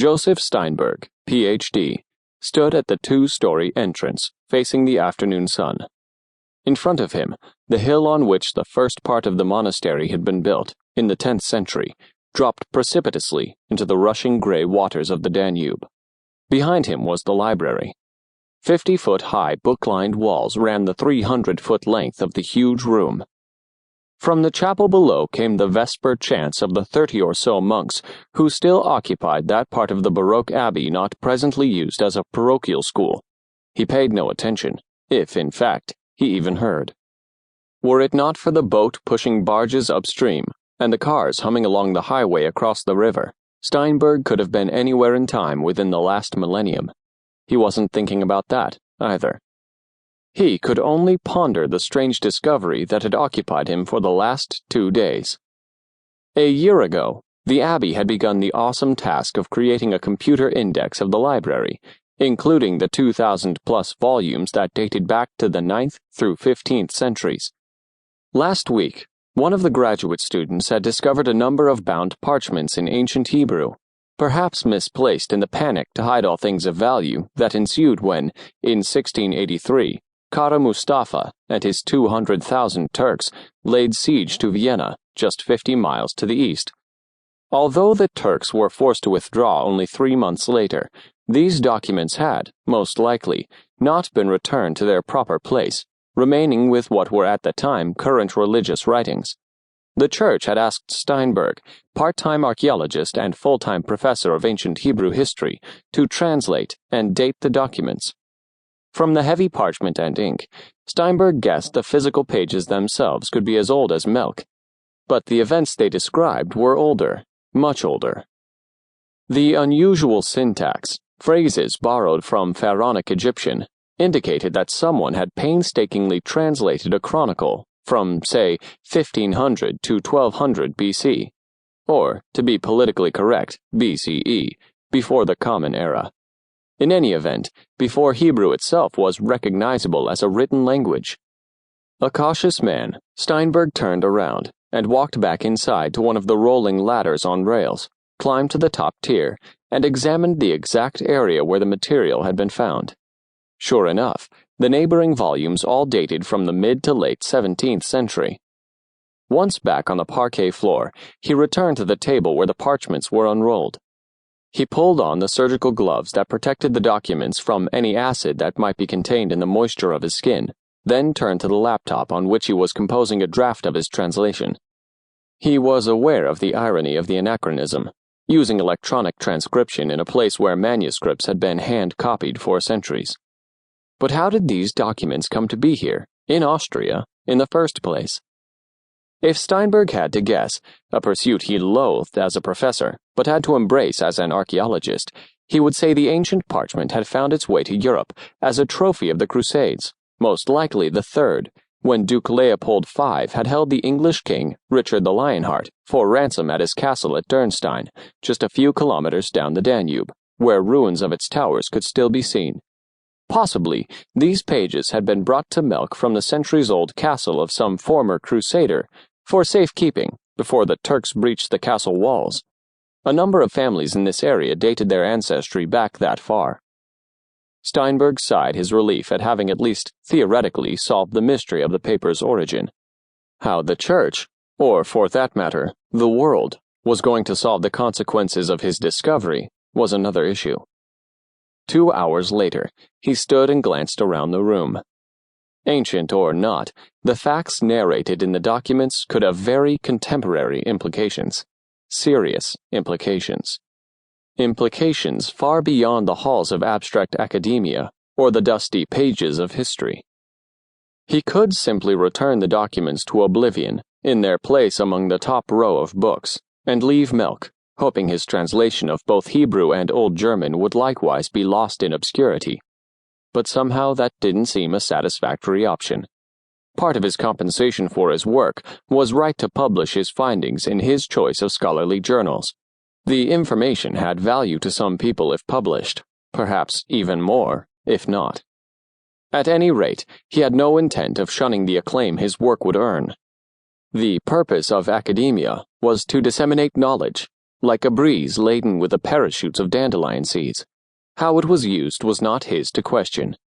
Joseph Steinberg, Ph.D., stood at the two-story entrance, facing the afternoon sun. In front of him, the hill on which the first part of the monastery had been built, in the 10th century, dropped precipitously into the rushing gray waters of the Danube. Behind him was the library. 50-foot-high book-lined walls ran the 300-foot length of the huge room. From the chapel below came the vesper chants of the 30 or so monks who still occupied that part of the Baroque abbey not presently used as a parochial school. He paid no attention, if, in fact, he even heard. Were it not for the boat pushing barges upstream and the cars humming along the highway across the river, Steinberg could have been anywhere in time within the last millennium. He wasn't thinking about that, either. He could only ponder the strange discovery that had occupied him for the last 2 days. A year ago, the Abbey had begun the awesome task of creating a computer index of the library, including the 2,000-plus volumes that dated back to the 9th through 15th centuries. Last week, one of the graduate students had discovered a number of bound parchments in ancient Hebrew, perhaps misplaced in the panic to hide all things of value that ensued when, in 1683, Kara Mustafa and his 200,000 Turks laid siege to Vienna, just 50 miles to the east. Although the Turks were forced to withdraw only 3 months later, these documents had, most likely, not been returned to their proper place, remaining with what were at the time current religious writings. The church had asked Steinberg, part-time archaeologist and full-time professor of ancient Hebrew history, to translate and date the documents. From the heavy parchment and ink, Steinberg guessed the physical pages themselves could be as old as milk. But the events they described were older, much older. The unusual syntax, phrases borrowed from Pharaonic Egyptian, indicated that someone had painstakingly translated a chronicle from, say, 1500 to 1200 BC, or, to be politically correct, BCE, before the Common Era. In any event, before Hebrew itself was recognizable as a written language. A cautious man, Steinberg turned around and walked back inside to one of the rolling ladders on rails, climbed to the top tier, and examined the exact area where the material had been found. Sure enough, the neighboring volumes all dated from the mid to late 17th century. Once back on the parquet floor, he returned to the table where the parchments were unrolled. He pulled on the surgical gloves that protected the documents from any acid that might be contained in the moisture of his skin, then turned to the laptop on which he was composing a draft of his translation. He was aware of the irony of the anachronism, using electronic transcription in a place where manuscripts had been hand-copied for centuries. But how did these documents come to be here, in Austria, in the first place? If Steinberg had to guess, a pursuit he loathed as a professor, but had to embrace as an archaeologist, he would say the ancient parchment had found its way to Europe as a trophy of the Crusades, most likely the Third, when Duke Leopold V had held the English king, Richard the Lionheart, for ransom at his castle at Dürnstein, just a few kilometers down the Danube, where ruins of its towers could still be seen. Possibly, these pages had been brought to Melk from the centuries-old castle of some former crusader, for safekeeping, before the Turks breached the castle walls. A number of families in this area dated their ancestry back that far. Steinberg sighed his relief at having at least theoretically solved the mystery of the paper's origin. How the church, or for that matter, the world, was going to solve the consequences of his discovery was another issue. 2 hours later, he stood and glanced around the room. Ancient or not, the facts narrated in the documents could have very contemporary implications. Serious implications. Implications far beyond the halls of abstract academia or the dusty pages of history. He could simply return the documents to oblivion, in their place among the top row of books, and leave Melk, hoping his translation of both Hebrew and Old German would likewise be lost in obscurity. But somehow that didn't seem a satisfactory option. Part of his compensation for his work was right to publish his findings in his choice of scholarly journals. The information had value to some people if published, perhaps even more, if not. At any rate, he had no intent of shunning the acclaim his work would earn. The purpose of academia was to disseminate knowledge, like a breeze laden with the parachutes of dandelion seeds. How it was used was not his to question.